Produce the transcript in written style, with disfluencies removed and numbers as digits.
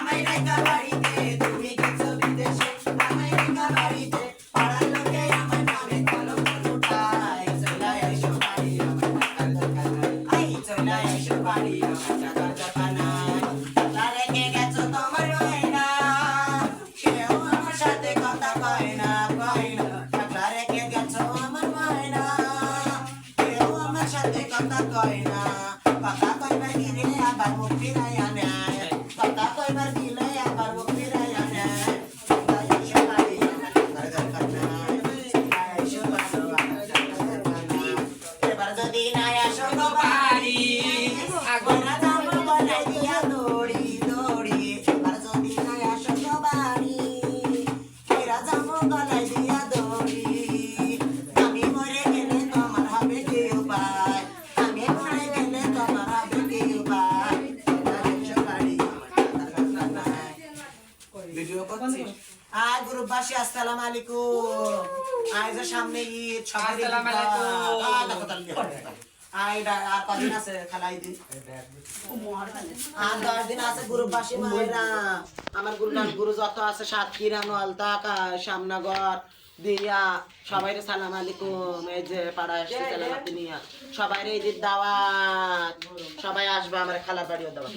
আমায় রেখা বাড়িতে তুমি গেছো বিদেশে আমায় রেখা বাড়িতে পাড়ার লোকে আমার নামে কলঙ্ক লুটায় চলে আইসো বাড়ি আমার টাকার দরকার নাই আই চলে আইসো বাড়ি আমার টাকার দরকার নাই টাকা রেখে গেছো তোমার ময়না কেউ আমার সাথে কথা কয় না টাকা রেখে গেছো আমার ময়না কেউ আমার সাথে কথা কয় না কথা কইবার গিলে আবার মুখ ফিরাইয়া নেয় কথা কইবার গিলে আবার মুখ ফিরাইয়া নেয় আইসো বাড়ি আমার টাকার দরকার নাই আইসো বাড়ি আমার টাকার দরকার নাই এবার যদি নাই আসো গো বাড়ি আগুন দাম বলাই দিয়া দড়ি দড়ি এবার যদি নাই আসো গো বাড়ি ফেরা যাবো গলাই দিয়া দড়ি আমি মরে গেলে তোমার হবে কি উপায় আমি মরে গেলে তোমার হবে কি উপায় আইসো বাড়ি আমার টাকার দরকার নাই ভিডিও করছিস আয় গ্রুপবাসী আসসালামু আলাইকুম আজ সামনে ঈদ সবাই আসসালামু আলাইকুম। দেখো তাহলে আয় আর কদিন আছে খালাই দি আর 10 দিন আছে গ্রুপবাসী মায়েরা আমার গুরু যত আছে সাতক্ষীরা নলতা শ্যামনগর দিয়া সবাইরে সালাম আলাইকুম এই যে পাড়া আসছে সালামাতি নিয়া সবাইরে ঈদের দাওয়াত সবাই আসবে আমার খালার বাড়িও দাওয়াত